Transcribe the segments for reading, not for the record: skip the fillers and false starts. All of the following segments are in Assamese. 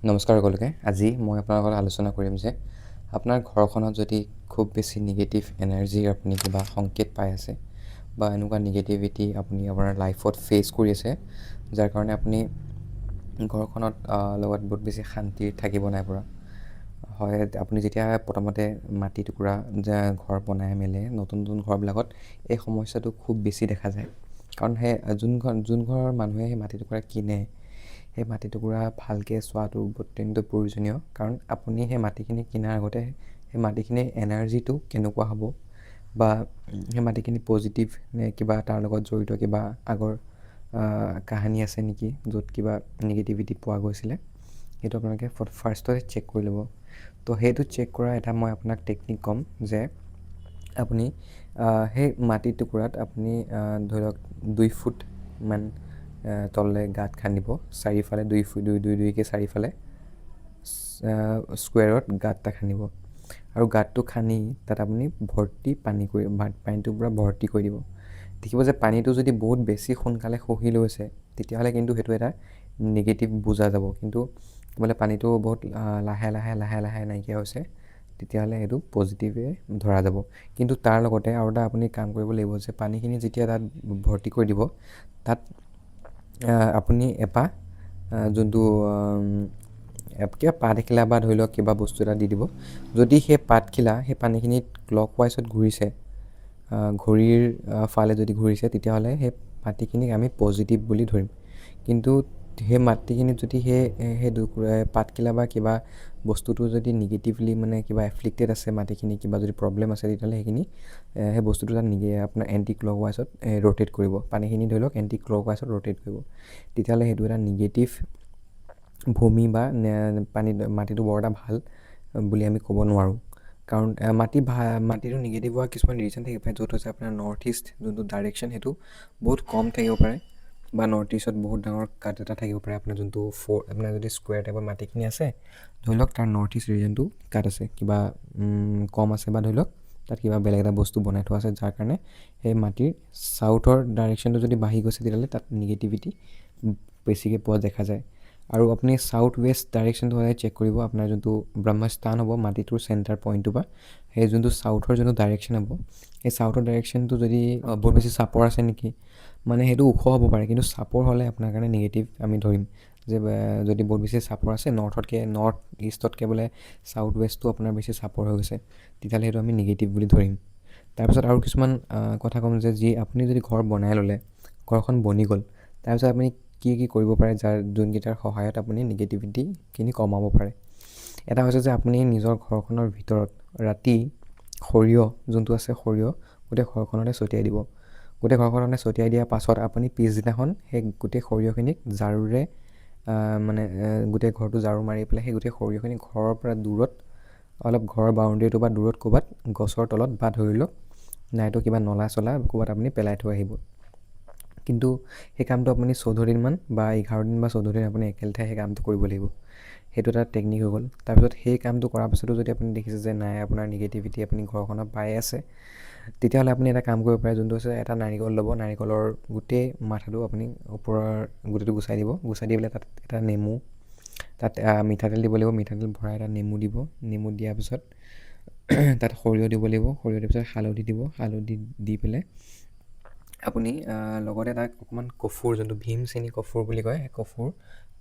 নমস্কাৰ সকলোকে। আজি মই আপোনাৰ লগত আলোচনা কৰিম যে আপোনাৰ ঘৰখনত যদি খুব বেছি নিগেটিভ এনাৰ্জিৰ আপুনি কিবা সংকেত পাই আছে বা এনেকুৱা নিগেটিভিটি আপুনি আপোনাৰ লাইফত ফেচ কৰি আছে, যাৰ কাৰণে আপুনি ঘৰখনত লগত বহুত বেছি শান্তি থাকিব নাই পৰা। হয়, আপুনি যেতিয়া প্ৰথমতে মাটি টুকুৰা ঘৰ বনাই মেলে নতুন নতুন ঘৰবিলাকত এই সমস্যাটো খুব বেছি দেখা যায়। কাৰণ সেই যোন ঘৰৰ মানুহে সেই মাটি টুকুৰা কিনে, সেই মাটি টুকুৰা ভালকৈ চোৱাটো অত্যন্ত প্ৰয়োজনীয়। কাৰণ আপুনি সেই মাটিখিনি কিনাৰ আগতে সেই মাটিখিনিৰ এনাৰ্জিটো কেনেকুৱা হ'ব বা সেই মাটিখিনি পজিটিভ নে কিবা তাৰ লগত জড়িত কিবা আগৰ কাহিনী আছে নেকি য'ত কিবা নিগেটিভিটি পোৱা গৈছিলে, সেইটো আপোনালোকে ফাৰ্ষ্টতে চেক কৰি ল'ব। তো সেইটো চেক কৰা এটা মই আপোনাক টেকনিক ক'ম যে আপুনি সেই মাটি টুকুৰাত আপুনি ধৰি লওক 2 ফুটমান তললৈ গাঁত খান্দিব। চাৰিওফালে 2 চাৰিওফালে স্কুৱেৰত গাঁত এটা খান্দিব আৰু গাঁতটো খান্দি তাত আপুনি পানীটো পূৰা ভৰ্তি কৰি দিব। দেখিব যে পানীটো যদি বহুত বেছি সোনকালে খহি লৈছে, তেতিয়াহ'লে কিন্তু সেইটো এটা নিগেটিভ বুজা যাব। কিন্তু বোলে পানীটো বহুত লাহে লাহে নাইকিয়া হৈছে, তেতিয়াহ'লে সেইটো পজিটিভে ধৰা যাব। কিন্তু তাৰ লগতে আৰু এটা আপুনি কাম কৰিব লাগিব যে পানীখিনি যেতিয়া তাত ভৰ্তি কৰি দিব, তাত আপুনি এপাহ যোনটো কিবা পাতখিলা বা ধৰি লওক কিবা বস্তু এটা দি দিব। যদি সেই পাতখিলা সেই পানীখিনিত ক্লকৱাইজত ঘূৰিছে, ঘড়ীৰ ফালে যদি ঘূৰিছে, তেতিয়াহ'লে সেই মাটিখিনিক আমি পজিটিভ বুলি ধৰিম। কিন্তু সেই মাটিখিনিত যদি সেই পাতখিলা বা কিবা বস্তুটো যদি নিগেটিভলি মানে কিবা এফ্লিক্টেড আছে, মাটিখিনি কিবা যদি প্ৰব্লেম আছে, তেতিয়াহ'লে সেই বস্তুটো তাত আপোনাৰ এণ্টি ক্লকৱাইজত ৰ'টেট কৰিব। পানীখিনি ধৰি লওক এণ্টি ক্লকৱাইজত ৰ'টেট কৰিব। তেতিয়াহ'লে সেইটো এটা নিগেটিভ ভূমি বা মাটিটো বৰ এটা ভাল বুলি আমি ক'ব নোৱাৰোঁ। কাৰণ মাটিটো নিগেটিভ হোৱা কিছুমান ৰিজন থাকিব পাৰে, য'ত হৈছে আপোনাৰ নৰ্থ ইষ্ট যোনটো ডাইৰেকশ্যন সেইটো বহুত কম থাকিব পাৰে, বা নৰ্থ ইষ্টত বহুত ডাঙৰ কাট এটা থাকিব পাৰে। আপোনাৰ যোনটো আপোনাৰ যদি স্কুৱেৰ টাইপৰ মাটিখিনি আছে, ধৰি লওক তাৰ নৰ্থ ইষ্ট ৰিজনটো কাট আছে, কিবা কম আছে, বা ধৰি লওক তাত কিবা বেলেগ এটা বস্তু বনাই থোৱা আছে, যাৰ কাৰণে সেই মাটিৰ চাউথৰ ডাইৰেকশ্যনটো যদি বাঢ়ি গৈছে, তেতিয়াহ'লে তাত নিগেটিভিটি বেছিকৈ পোৱা দেখা যায়। আৰু আপুনি চাউথ ৱেষ্ট ডাইৰেকশ্যনটো সদায় চেক কৰিব। আপোনাৰ যোনটো ব্ৰহ্মস্থান হ'ব মাটিটোৰ চেণ্টাৰ পইণ্টটো বা সেই যোনটো চাউথৰ যোনটো ডাইৰেকশ্যন হ'ব, সেই চাউথৰ ডাইৰেকশ্যনটো যদি বহুত বেছি চাপৰ আছে নেকি, মানে সেইটো ওখ হ'ব পাৰে, কিন্তু চাপৰ হ'লে আপোনাৰ কাৰণে নিগেটিভ আমি ধৰিম। যে যদি বহুত বেছি চাপৰ আছে, নৰ্থ ইষ্টতকৈ বোলে চাউথ ৱেষ্টটো আপোনাৰ বেছি চাপৰ হৈ গৈছে, তেতিয়াহ'লে সেইটো আমি নিগেটিভ বুলি ধৰিম। তাৰপিছত আৰু কিছুমান কথা ক'ম যে আপুনি যদি ঘৰ বনাই ল'লে, ঘৰখন বনি গ'ল, তাৰপিছত আপুনি কি কৰিব পাৰে যোনকেইটাৰ সহায়ত আপুনি নিগেটিভিটিখিনি কমাব পাৰে। এটা হৈছে যে আপুনি নিজৰ ঘৰখনৰ ভিতৰত ৰাতি সৰিয়হ যোনটো আছে, সৰিয়হ গোটেই ঘৰখনতে ছটিয়াই দিব। গোটেই ঘৰখনতে ছটিয়াই দিয়াৰ পাছত আপুনি পিছদিনাখন সেই গোটেই সৰিয়হখিনিক ঝাৰুৰে গোটেই ঘৰটো ঝাৰু মাৰি পেলাই সেই গোটেই সৰিয়হখিনি ঘৰৰ পৰা দূৰত, অলপ ঘৰৰ বাউণ্ডেৰীটো বা দূৰত ক'ৰবাত গছৰ তলত বা ধৰি লওক নাইতো কিবা নলা চলা ক'ৰবাত আপুনি পেলাই থৈ আহিব। কিন্তু সেই কামটো আপুনি 14 দিনমান বা 11 দিন বা 14 দিন আপুনি একেলেঠাই সেই কামটো কৰিব লাগিব। সেইটো এটা টেকনিক হৈ গ'ল। তাৰপিছত সেই কামটো কৰাৰ পিছতো যদি আপুনি দেখিছে যে নাই, আপোনাৰ নিগেটিভিটি আপুনি ঘৰখনত পাই আছে, তেতিয়াহ'লে আপুনি এটা কাম কৰিব পাৰে, যোনটো হৈছে এটা নাৰিকল ল'ব। নাৰিকলৰ গোটেই মাথাটো আপুনি ওপৰৰ গোটেইটো গুচাই দিব। গুচাই দি পেলাই তাত এটা নেমু, তাত মিঠাতেল দিব লাগিব। মিঠাতেল ভৰাই এটা নেমু দিব। নেমু দিয়াৰ পিছত তাত সৰিয়হ দিব লাগিব। সৰিয়হ দিয়াৰ পিছত হালধি দিব। হালধি দি পেলাই আপুনি লগতে তাক অকণমান কফুৰ, যোনটো ভীম চেনি কফুৰ বুলি কয়, সেই কফুৰ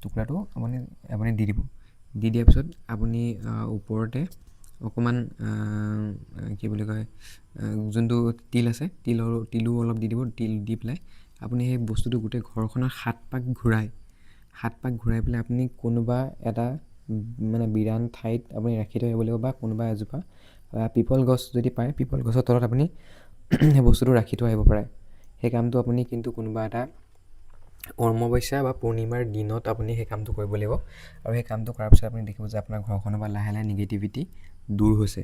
টুকুৰাটো আপুনি দি দিব। দি দিয়াৰ পিছত আপুনি ওপৰতে অকণমান কি বুলি কয়, যোনটো তিল আছে, তিলো অলপ দি দিব। তিল দি পেলাই আপুনি সেই বস্তুটো গোটেই ঘৰখনৰ 7 পাক ঘূৰাই পেলাই আপুনি কোনোবা এটা বিৰান ঠাইত আপুনি ৰাখি থৈ আহিব লাগিব, বা কোনোবা এজোপা পিপল গছ যদি পায়, পিপল গছৰ তলত আপুনি সেই বস্তুটো ৰাখি থৈ আহিব পাৰে। সেই কামটো আপুনি কিন্তু কোনোবা এটা অমাৱস্যা বা পূৰ্ণিমাৰ দিনত আপুনি সেই কামটো কৰিব লাগিব। আৰু সেই কামটো কৰাৰ পিছত আপুনি দেখিব যে আপোনাৰ ঘৰখনৰ পৰা লাহে লাহে নিগেটিভিটি দূৰ হৈছে।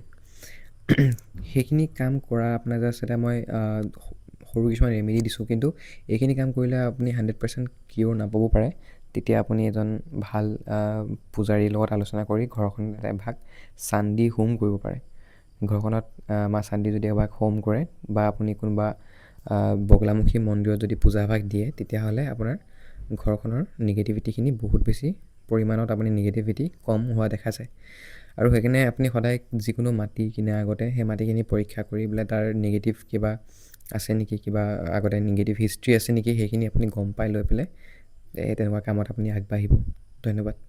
সেইখিনি কাম কৰা আপোনাৰ জাষ্ট এটা মই সৰু কিছুমান ৰেমেডি দিছোঁ, কিন্তু এইখিনি কাম কৰিলে আপুনি 100% কিয়ৰ নাপাব পাৰে। তেতিয়া আপুনি এজন ভাল পূজাৰীৰ লগত আলোচনা কৰি ঘৰখনত এটা এভাগ চান্দি হোম কৰিব পাৰে। ঘৰখনত মা চান্দি যদি এভাগ হোম কৰে, বা আপুনি কোনোবা বগলামুখী মন্দিৰত যদি পূজাভাগ দিয়ে, তেতিয়াহ'লে আপোনাৰ ঘৰখনৰ নিগেটিভিটিখিনি বহুত বেছি পৰিমাণত আপুনি নিগেটিভিটি কম হোৱা দেখা যায়। আৰু সেইকাৰণে আপুনি সদায় যিকোনো মাটি কিনাৰ আগতে সেই মাটিখিনি পৰীক্ষা কৰি পেলাই তাৰ নিগেটিভ কিবা আছে নেকি, কিবা আগতে নিগেটিভ হিষ্ট্ৰী আছে নেকি, সেইখিনি আপুনি গম পাই লৈ পেলাই তেনেকুৱা কামত আপুনি আগবাঢ়িব। ধন্যবাদ।